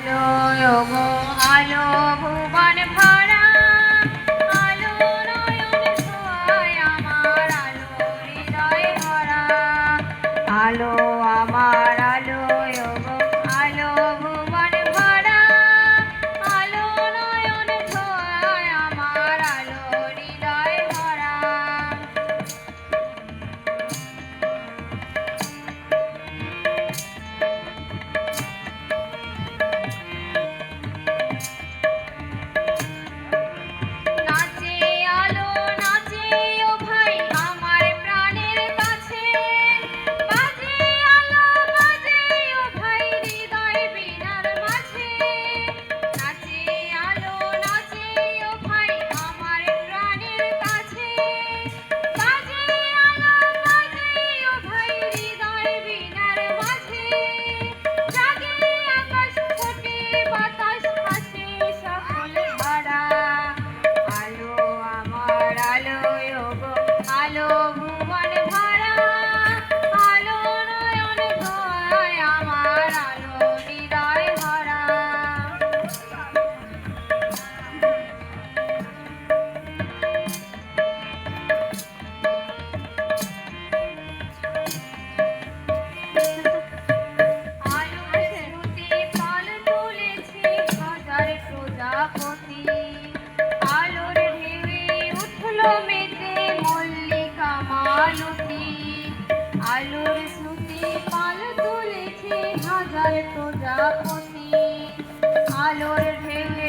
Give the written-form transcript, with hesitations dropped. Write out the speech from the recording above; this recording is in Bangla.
আলো গো আলো ভুবন ভরা আলো নয়ন ছোঁয়ায় আমার আলো হৃদয় ভরা আলো আমার আলো গো আলো ভুবন ভরা আলো নয়ন ছোঁয়ায় আমার আলো হৃদয় ভরা আলো ভুবন ভরা আলো নয়ন ছোঁয়ায় আমার আলো হৃদয় ভরা আলোর স্মৃতি ফল তুলেছে হাজার প্রজাপতি আলোর ঢেউয়ে উঠলো মেতে মল্লিকা মালতী আলোর স্মৃতি পাল তুলেছে হাজার প্রজাপতি আলোর ঢেউয়ে